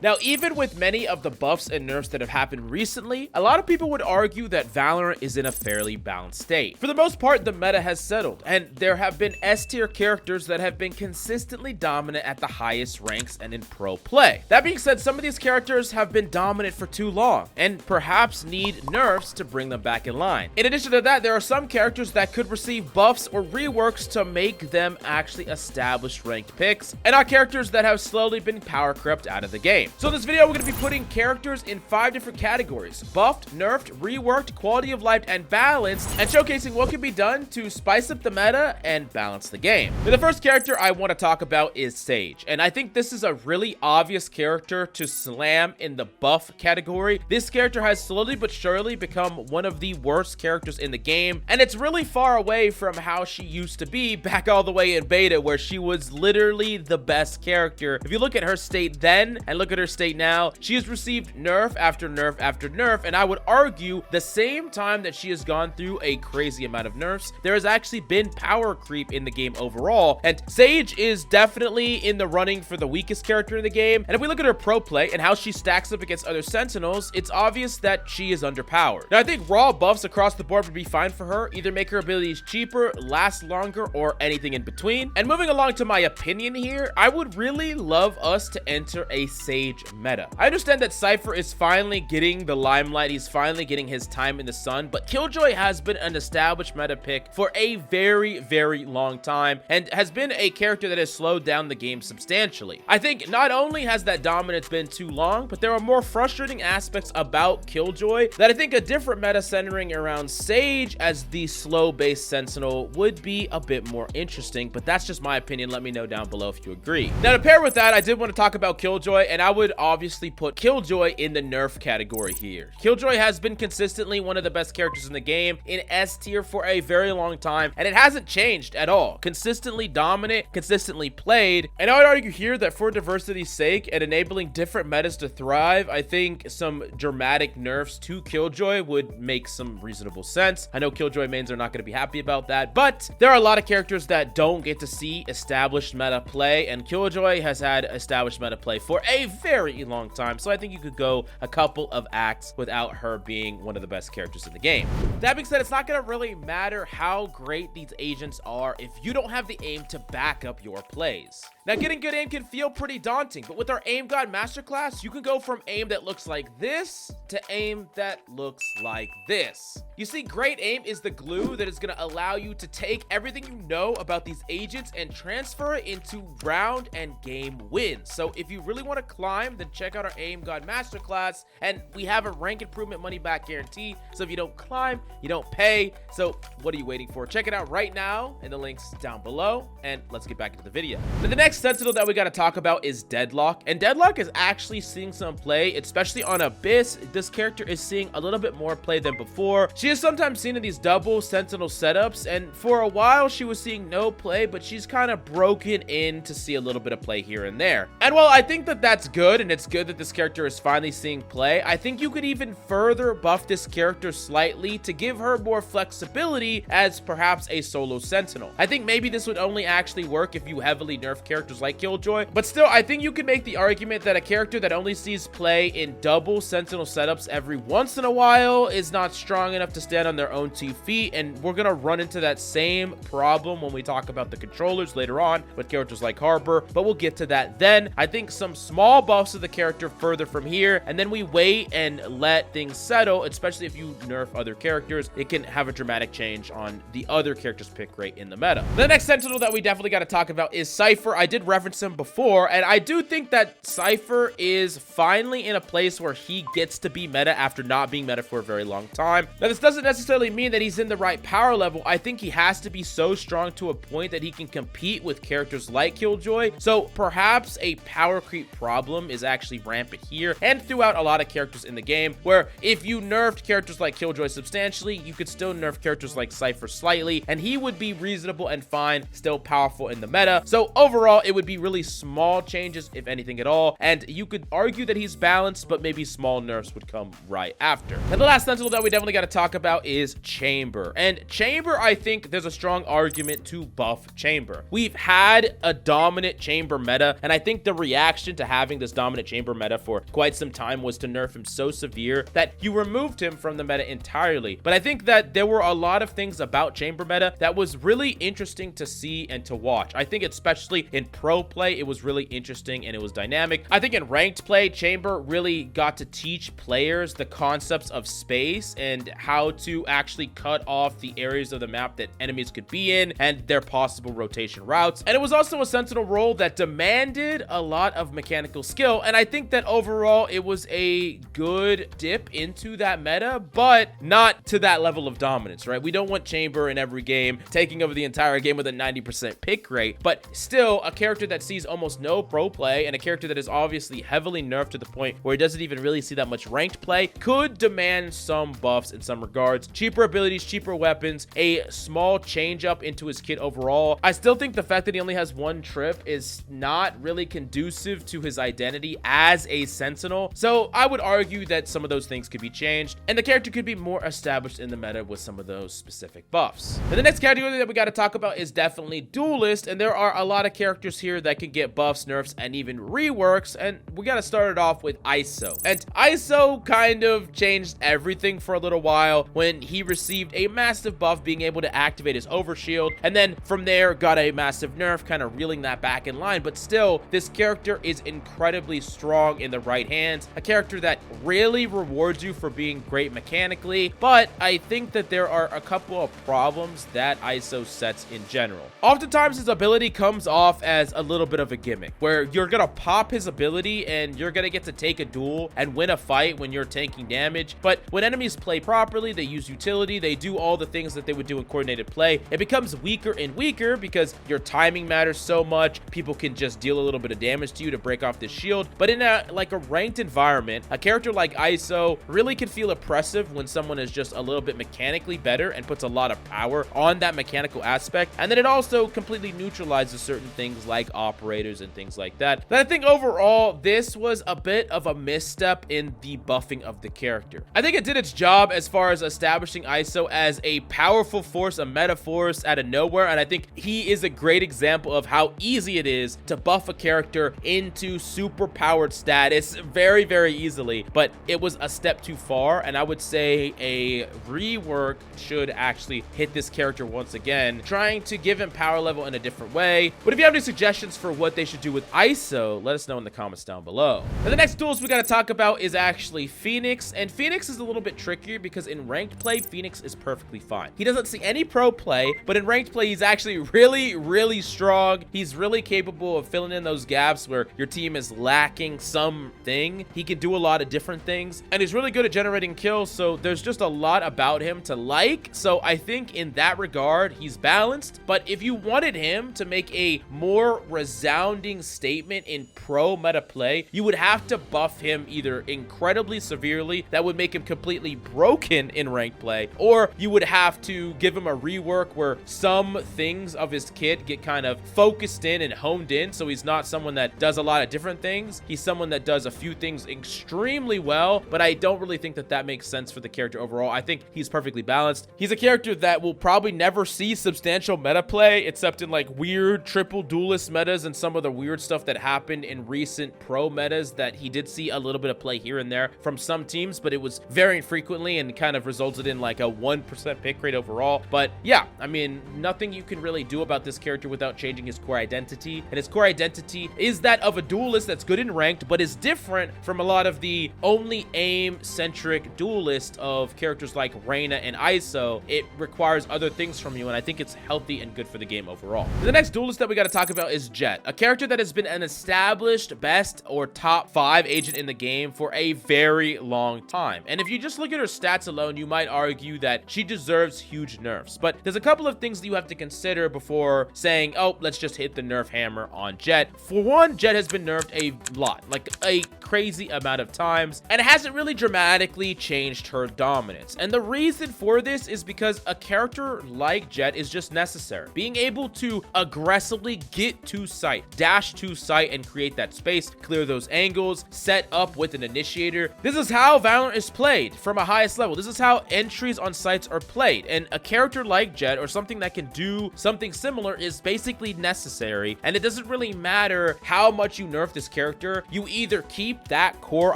Now, even with many of the buffs and nerfs that have happened recently, a lot of people would argue that Valorant is in a fairly balanced state. For the most part, the meta has settled, and there have been S-tier characters that have been consistently dominant at the highest ranks and in pro play. That being said, some of these characters have been dominant for too long, and perhaps need nerfs to bring them back in line. In addition to that, there are some characters that could receive buffs or reworks to make them actually established ranked picks, and are characters that have slowly been power crept out of the game. So in this video, we're going to be putting characters in 5 different categories: buffed, nerfed, reworked, quality of life, and balanced, and showcasing what can be done to spice up the meta and balance the game. Now, the first character I want to talk about is Sage, and I think this is a really obvious character to slam in the buff category. This character has slowly but surely become one of the worst characters in the game, and it's really far away from how she used to be back all the way in beta, where she was literally the best character. If you look at her state then and look at her state now, she has received nerf after nerf after nerf, and I would argue the same time that she has gone through a crazy amount of nerfs, there has actually been power creep in the game overall, and Sage is definitely in the running for the weakest character in the game. And if we look at her pro play and how she stacks up against other Sentinels, it's obvious that she is underpowered. Now, I think raw buffs across the board would be fine for her, either make her abilities cheaper, last longer, or anything in between. And moving along to my opinion here, I would really love us to enter a Sage meta. I understand that Cypher is finally getting the limelight, he's finally getting his time in the sun, but Killjoy has been an established meta pick for a very, very long time, and has been a character that has slowed down the game substantially. I think not only has that dominance been too long, but there are more frustrating aspects about Killjoy that I think a different meta centering around Sage as the slow-based Sentinel would be a bit more interesting, but that's just my opinion. Let me know down below if you agree. Now, to pair with that, I did want to talk about Killjoy, and I would obviously put Killjoy in the nerf category here. Killjoy has been consistently one of the best characters in the game in S tier for a very long time, and it hasn't changed at all. Consistently dominant, consistently played, and I would argue here that for diversity's sake and enabling different metas to thrive, I think some dramatic nerfs to Killjoy would make some reasonable sense. I know Killjoy mains are not going to be happy about that, but there are a lot of characters that don't get to see established meta play, and Killjoy has had established meta play for a very long time, so I think you could go a couple of acts without her being one of the best characters in the game. That being said, it's not going to really matter how great these agents are if you don't have the aim to back up your plays. Now, getting good aim can feel pretty daunting, but with our Aim God Masterclass, you can go from aim that looks like this to aim that looks like this. You see, great aim is the glue that is going to allow you to take everything you know about these agents and transfer it into round and game wins. So if you really want to climb, then check out our Aim God Masterclass, and we have a rank improvement money back guarantee. So if you don't climb, you don't pay. So what are you waiting for? Check it out right now in the links down below, and let's get back into the video. Now, the next Sentinel that we got to talk about is Deadlock, and Deadlock is actually seeing some play, especially on Abyss. This character is seeing a little bit more play than before. She is sometimes seen in these double Sentinel setups, and for a while she was seeing no play, but she's kind of broken in to see a little bit of play here and there. And while I think that that's good, and it's good that this character is finally seeing play, I think you could even further buff this character slightly to give her more flexibility as perhaps a solo Sentinel. I think maybe this would only actually work if you heavily nerf characters like Killjoy, but still, I think you could make the argument that a character that only sees play in double Sentinel setups every once in a while is not strong enough to stand on their own 2 feet, and we're gonna run into that same problem when we talk about the controllers later on with characters like Harbor, but we'll get to that then. I think some small buffs of the character further from here, and then we wait and let things settle, especially if you nerf other characters. It can have a dramatic change on the other character's pick rate in the meta. The next Sentinel that we definitely got to talk about is Cypher. I did reference him before, and I do think that Cypher is finally in a place where he gets to be meta after not being meta for a very long time. Now, this doesn't necessarily mean that he's in the right power level. I think he has to be so strong to a point that he can compete with characters like Killjoy. So perhaps a power creep problem is actually rampant here and throughout a lot of characters in the game, where if you nerfed characters like Killjoy substantially, you could still nerf characters like Cypher slightly, and he would be reasonable and fine, still powerful in the meta. So overall, it would be really small changes, if anything at all, and you could argue that he's balanced, but maybe small nerfs would come right after. And the last sentinel that we definitely got to talk about is Chamber. And Chamber, I think there's a strong argument to buff Chamber. We've had a dominant Chamber meta, and I think the reaction to having this dominant Chamber meta for quite some time was to nerf him so severe that you removed him from the meta entirely. But I think that there were a lot of things about Chamber meta that was really interesting to see and to watch. I think especially in pro play, it was really interesting and it was dynamic. I think in ranked play, Chamber really got to teach players the concepts of space and how to actually cut off the areas of the map that enemies could be in and their possible rotation routes. And it was also a sentinel role that demanded a lot of mechanical skill, and I think that overall it was a good dip into that meta, but not to that level of dominance, right? We don't want Chamber in every game taking over the entire game with a 90% pick rate, but still a character that sees almost no pro play and a character that is obviously heavily nerfed to the point where he doesn't even really see that much ranked play could demand some buffs in some regards. Cheaper abilities, cheaper weapons, a small change up into his kit overall. I still think the fact that he only has one trip is not really conducive to his identity as a sentinel, so I would argue that some of those things could be changed and the character could be more established in the meta with some of those specific buffs. And the next category that we got to talk about is definitely duelist, and there are a lot of characters here that can get buffs, nerfs, and even reworks, and we got to start it off with ISO. And ISO kind of changed everything for a little while when he received a massive buff being able to activate his overshield, and then from there got a massive nerf, kind of reeling that back in line. But still, this character is incredibly strong in the right hands, a character that really rewards you for being great mechanically, but I think that there are a couple of problems that ISO sets in general. Oftentimes his ability comes off as a little bit of a gimmick, where you're gonna pop his ability and you're gonna get to take a duel and win a fight when you're tanking damage, but when enemies play properly, they use utility, they do all the things that they would do in coordinated play, it becomes weaker and weaker because your timing matters so much. People can just deal a little bit of damage to you to break off this shield. But in a ranked environment, a character like ISO really can feel oppressive when someone is just a little bit mechanically better and puts a lot of power on that mechanical aspect. And then it also completely neutralizes certain things like operators and things like that. But I think overall, this was a bit of a misstep in the buffing of the character. I think it did its job as far as establishing ISO as a powerful force, a meta force out of nowhere. And I think he is a great example of how easy it is to buff a character into super powered status very, very easily. But it was a step too far, and I would say a rework should actually hit this character once again, trying to give him power level in a different way. But if you have any suggestions for what they should do with ISO, let us know in the comments down below. And the next duels we got to talk about is actually Phoenix, and Phoenix is a little bit trickier because in ranked play, Phoenix is perfectly fine. He doesn't see any pro play, but in ranked play, he's actually really, really strong. He's really capable of filling in those gaps where your team is lacking something. He can do a lot of different things, and he's really good at generating kills, so there's just a lot about him to like. So I think in that regard, he's balanced. But if you wanted him to make a more resounding statement in pro meta play, you would have to buff him either incredibly severely, that would make him completely broken in ranked play, or you would have to give him a rework where some things of his kit get kind of focused in and honed in, so he's not someone that does a lot of different things. He's someone that does a few things extremely well, but I don't really think that that makes sense for the character overall. I think he's perfectly balanced. He's a character that will probably never see substantial meta play except in like weird triple duelist metas and some of the weird stuff that happened in recent pro metas that he did see a little bit of play here and there from some teams, but it was very infrequently and kind of resulted in like a 1% pick rate overall. But yeah, I mean, nothing you can really do about this character without changing his core identity, and his core identity is that of a duelist that's good in ranked, but is different from a lot of the only aim-centric duelist of characters like Raina and ISO. It requires other things from you, and I think it's healthy and good for the game overall. The next duelist that we got to talk about is Jett, a character that has been an established best or top 5 agent in the game for a very long time. And if you just look at her stats alone, you might argue that she deserves huge nerfs. But there's a couple of things that you have to consider before saying, oh, let's just hit the nerf hammer on Jett. For one, Jett has been nerfed a lot, like a crazy amount of times, and it hasn't really dramatically changed her dominance. And the reason for this is because a character like Jett is just necessary. Being able to aggressively get to site, dash to site, and create that space, clear those angles, set up with an initiator. This is how Valorant is played from a highest level. This is how entries on sites are played. And a character like Jett, or something that can do something similar, is basically necessary. And it doesn't really matter how much you nerf this character. You either keep that core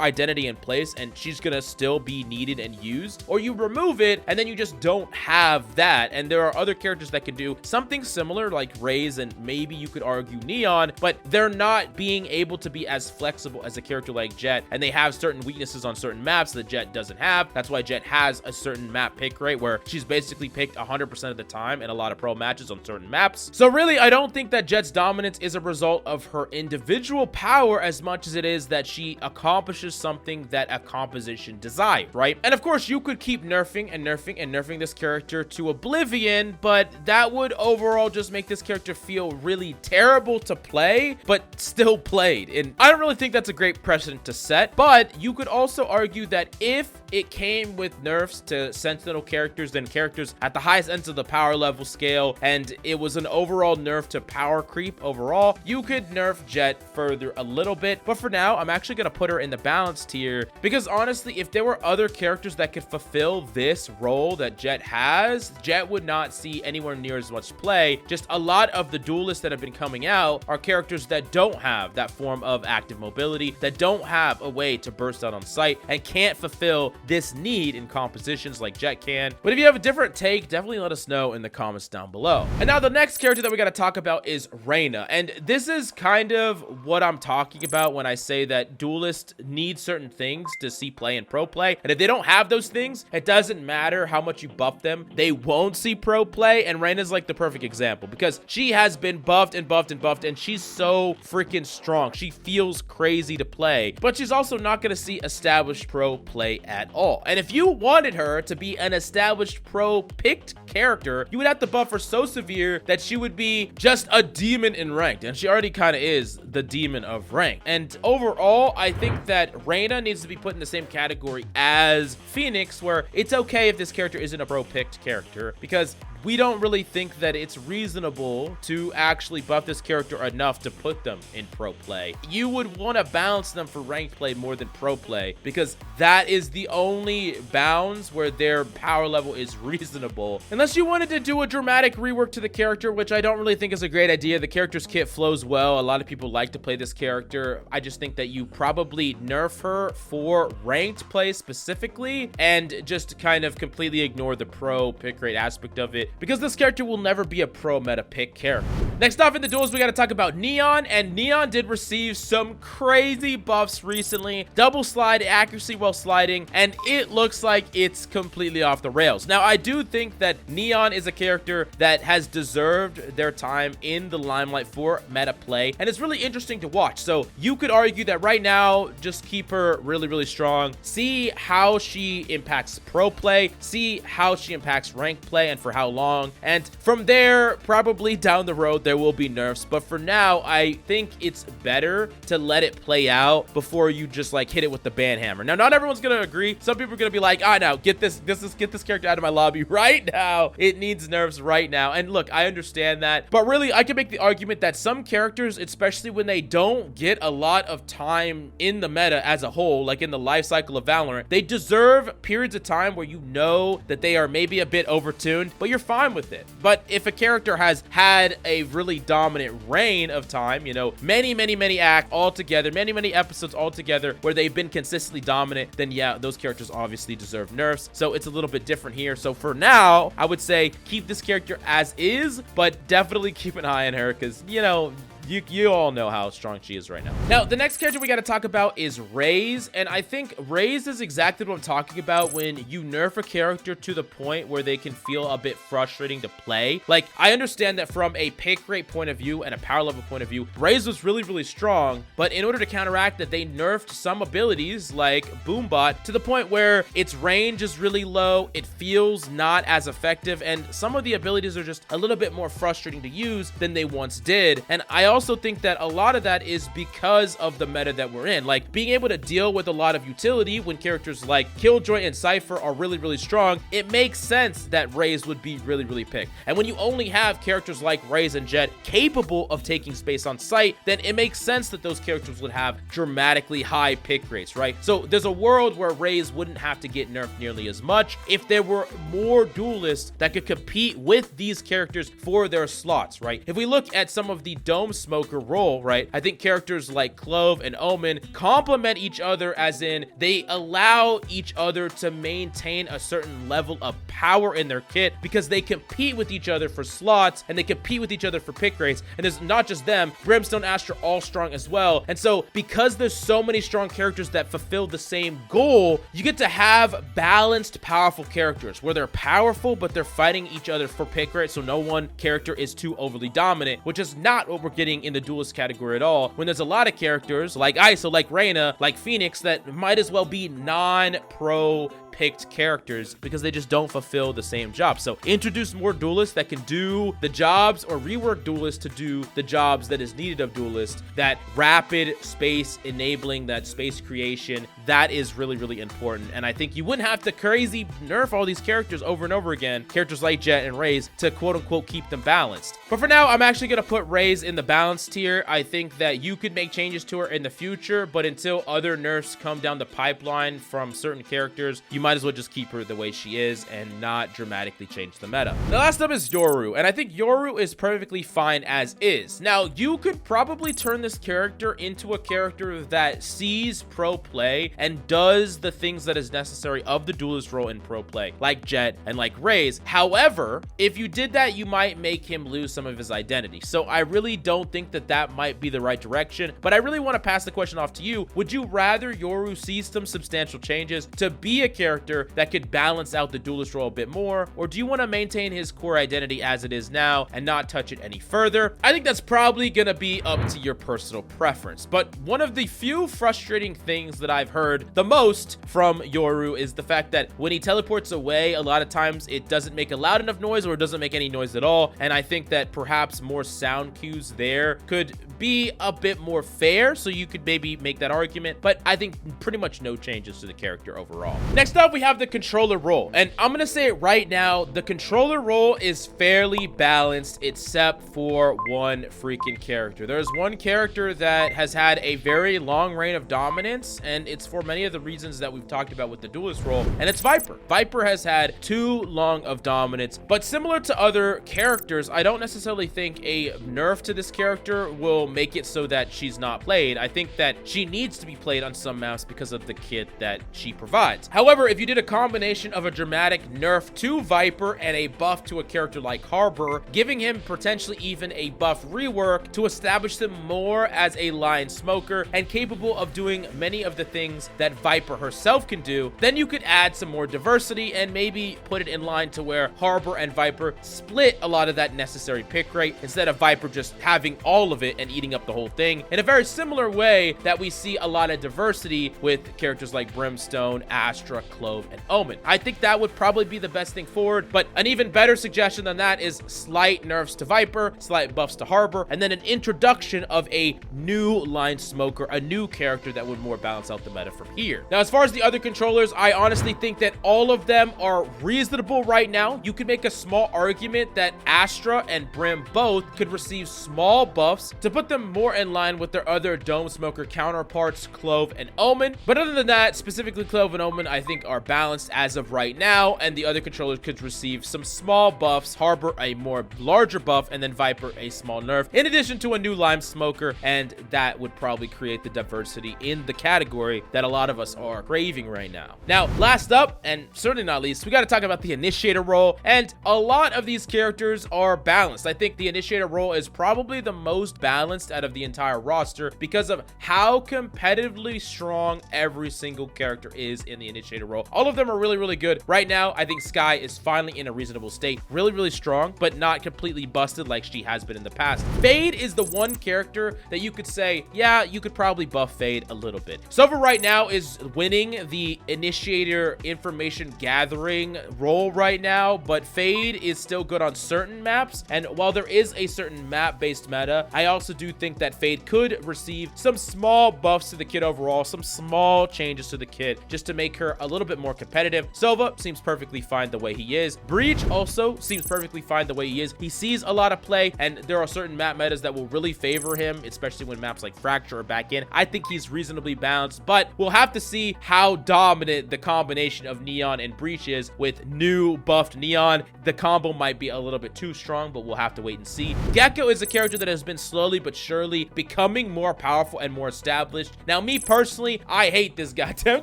identity in place and she's gonna still be needed and used, or you remove it and then you just don't have that. And there are other characters that can do something similar, like Raze, and maybe you could argue Neon, but they're not being able to be as flexible as a character like Jett, and they have certain weaknesses on certain maps that Jett doesn't have. That's why Jett has a certain map pick rate where she's basically picked 100% of the time in a lot of pro matches on certain maps. So really, I don't think that Jett's dominance is a result of her individual power as much as it is that she accomplishes something that a composition desires, right? And of course, you could keep nerfing and nerfing and nerfing this character to oblivion, but that would overall just make this character feel really terrible to play, but still played. And I don't really think that's a great precedent to set, but you could also argue that if it came with nerfs to sentinel characters, then characters at the highest ends of the power level scale, and it was an overall nerf to power creep overall, you could nerf Jett further a little bit. But for now, I'm actually gonna put her in the balanced tier, because honestly, if there were other characters that could fulfill this role that Jett has, Jett would not see anywhere near as much play. Just a lot of the duelists that have been coming out are characters that don't have that form of active mobility, that don't have a way to burst out on site, and can't fulfill this need in compositions like Jett can. But if you have a different take, definitely let us know in the comments down below. And now the next character that we got to talk about is Raina, and this is kind of what I'm talking about when I say that duelists need certain things to see play and pro play, and if they don't have those things, it doesn't matter how much you buff them, they won't see pro play. And Raina's like the perfect example, because she has been buffed and buffed and buffed, and she's so freaking strong. She feels crazy to play, but she's also not going to see established pro play at all. And if you wanted her to be an established pro picked character, you would have to buff her so severe that she would be just a demon in ranked, and she already kind of is the demon of rank. And overall, I think that Raina needs to be put in the same category as Phoenix, where it's okay if this character isn't a pro picked character, because we don't really think that it's reasonable to actually buff this character enough to put them in pro play. You would want to balance them for ranked play more than pro play, because that is the only bounds where their power level is reasonable. Unless you wanted to do a dramatic rework to the character, which I don't really think is a great idea. The character's kit flows well. A lot of people like to play this character. I just think that you probably nerf her for ranked play specifically, and just kind of completely ignore the pro pick rate aspect of it, because this character will never be a pro meta pick character. Next off in the duels, we got to talk about Neon, and Neon did receive some crazy buffs recently. Double slide accuracy while sliding, and it looks like it's completely off the rails. Now, I do think that Neon is a character that has deserved their time in the limelight for meta play, and it's really interesting to watch. So you could argue that right now, just keep her really, really strong. See how she impacts pro play, see how she impacts rank play, and for how long. And from there, probably down the road, there will be nerfs. But for now, I think it's better to let it play out before you just like hit it with the ban hammer. Now, not everyone's gonna agree. Some people are gonna be like, no, get this character out of my lobby right now. It needs nerfs right now. And look, I understand that, but really, I can make the argument that some characters, especially when they don't get a lot of time in the meta as a whole, like in the life cycle of Valorant, they deserve periods of time where you know that they are maybe a bit overtuned, but you're fine with it. But if a character has had a really dominant reign of time, you know, many acts all together, many episodes all together where they've been consistently dominant, then yeah, those characters obviously deserve nerfs. So it's a little bit different here. So for now, I would say keep this character as is, but definitely keep an eye on her, because, you know, you all know how strong she is right now. Now, the next character we got to talk about is Raze, and I think Raze is exactly what I'm talking about when you nerf a character to the point where they can feel a bit frustrating to play. Like, I understand that from a pick rate point of view and a power level point of view, Raze was really strong, but in order to counteract that, they nerfed some abilities like Boombot to the point where its range is really low, it feels not as effective, and some of the abilities are just a little bit more frustrating to use than they once did. And I also also think that a lot of that is because of the meta that we're in. Like, being able to deal with a lot of utility when characters like Killjoy and Cypher are really, really strong, it makes sense that Raze would be really, really picked. And when you only have characters like Raze and Jett capable of taking space on site, then it makes sense that those characters would have dramatically high pick rates, right? So there's a world where Raze wouldn't have to get nerfed nearly as much if there were more duelists that could compete with these characters for their slots, right? If we look at some of the Dome Smoker role, right, I think characters like Clove and Omen complement each other, as in they allow each other to maintain a certain level of power in their kit because they compete with each other for slots and they compete with each other for pick rates. And it's not just them, Brimstone, Astra, all strong as well. And so because there's so many strong characters that fulfill the same goal, you get to have balanced, powerful characters where they're powerful, but they're fighting each other for pick rate, so no one character is too overly dominant, which is not what we're getting in the duelist category at all, when there's a lot of characters like ISO, like Raina, like Phoenix, that might as well be non-pro picked characters because they just don't fulfill the same job. So introduce more duelists that can do the jobs, or rework duelists to do the jobs that is needed of duelists. That rapid space enabling, that space creation, that is really, really important. And I think you wouldn't have to crazy nerf all these characters over and over again, characters like Jett and Raze, to quote unquote keep them balanced. But for now, I'm actually going to put Raze in the balanced tier. I think that you could make changes to her in the future, but until other nerfs come down the pipeline from certain characters, you might as well just keep her the way she is and not dramatically change the meta. The last up is Yoru, and I think Yoru is perfectly fine as is. Now, you could probably turn this character into a character that sees pro play and does the things that is necessary of the duelist role in pro play, like Jett and like Raze. However, if you did that, you might make him lose some of his identity. So I really don't think that that might be the right direction, but I really want to pass the question off to you. Would you rather Yoru see some substantial changes to be a character that could balance out the duelist role a bit more, or do you want to maintain his core identity as it is now and not touch it any further? I think that's probably gonna be up to your personal preference, but one of the few frustrating things that I've heard the most from Yoru is the fact that when he teleports away, a lot of times it doesn't make a loud enough noise, or it doesn't make any noise at all. And I think that perhaps more sound cues there could be a bit more fair, so you could maybe make that argument, but I think pretty much no changes to the character overall. Next up, we have the controller role, and I'm gonna say it right now, the controller role is fairly balanced except for one freaking character. There's one character that has had a very long reign of dominance, and it's for many of the reasons that we've talked about with the duelist role, and it's Viper. Viper has had too long of dominance, but similar to other characters, I don't necessarily think a nerf to this character will make it so that she's not played. I think that she needs to be played on some maps because of the kit that she provides. However, if you did a combination of a dramatic nerf to Viper and a buff to a character like Harbor, giving him potentially even a buff rework to establish them more as a line smoker and capable of doing many of the things that Viper herself can do, then you could add some more diversity and maybe put it in line to where Harbor and Viper split a lot of that necessary pick rate instead of Viper just having all of it and eating up the whole thing, in a very similar way that we see a lot of diversity with characters like Brimstone, Astra, Clove, and Omen. I think that would probably be the best thing forward, but an even better suggestion than that is slight nerfs to Viper, slight buffs to Harbor, and then an introduction of a new line smoker, a new character that would more balance out the meta from here. Now, as far as the other controllers, I honestly think that all of them are reasonable right now. You could make a small argument that Astra and Brim both could receive small buffs to put them more in line with their other Dome Smoker counterparts, Clove and Omen. But other than that, specifically Clove and Omen, I think are balanced as of right now, and the other controllers could receive some small buffs, Harbor a more larger buff, and then Viper a small nerf, in addition to a new Lime Smoker, and that would probably create the diversity in the category that a lot of us are craving right now. Now, last up, and certainly not least, we got to talk about the Initiator role, and a lot of these characters are balanced. I think the Initiator role is probably the most balanced out of the entire roster because of how competitively strong every single character is in the Initiator role. general. All of them are really, really good. Right now, I think Skye is finally in a reasonable state. Really, really strong, but not completely busted like she has been in the past. Fade is the one character that you could say, yeah, you could probably buff Fade a little bit. Sova right now is winning the Initiator information gathering role right now, but Fade is still good on certain maps. And while there is a certain map-based meta, I also do think that Fade could receive some small buffs to the kit overall, some small changes to the kit just to make her a little bit more competitive. Sova seems perfectly fine the way he is. Breach also seems perfectly fine the way he is. He sees a lot of play, and there are certain map metas that will really favor him, especially when maps like Fracture are back in. I think he's reasonably balanced, but we'll have to see how dominant the combination of Neon and Breach is with new buffed Neon. The combo might be a little bit too strong, but we'll have to wait and see. Gecko is a character that has been slowly but surely becoming more powerful and more established. Now, me personally, I hate this goddamn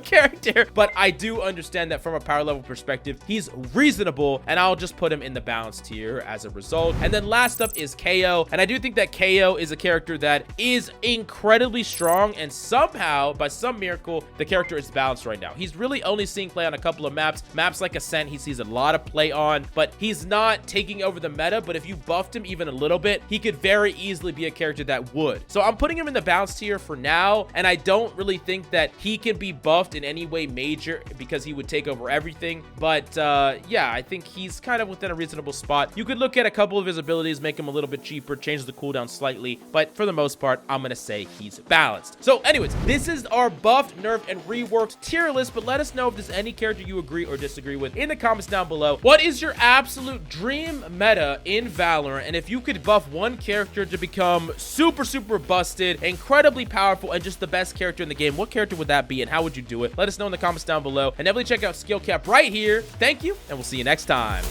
character, but I do understand that from a power level perspective, he's reasonable, and I'll just put him in the balanced tier as a result. And then last up is Kayo, and I do think that Kayo is a character that is incredibly strong, and somehow, by some miracle, the character is balanced right now. He's really only seeing play on a couple of maps like Ascent. He sees a lot of play on, but he's not taking over the meta. But if you buffed him even a little bit, he could very easily be a character that would. So I'm putting him in the balanced tier for now, and I don't really think that he can be buffed in any way major because he would take over everything. But yeah, I think he's kind of within a reasonable spot. You could look at a couple of his abilities, make him a little bit cheaper, change the cooldown slightly, but for the most part, I'm gonna say he's balanced. So anyways, this is our buffed, nerfed, and reworked tier list, but let us know if there's any character you agree or disagree with in the comments down below. What is your absolute dream meta in Valorant? And if you could buff one character to become super, super busted, incredibly powerful, and just the best character in the game, what character would that be, and how would you do it? Let us know in the comments down below, and definitely check out SkillCapped right here. Thank you, and we'll see you next time.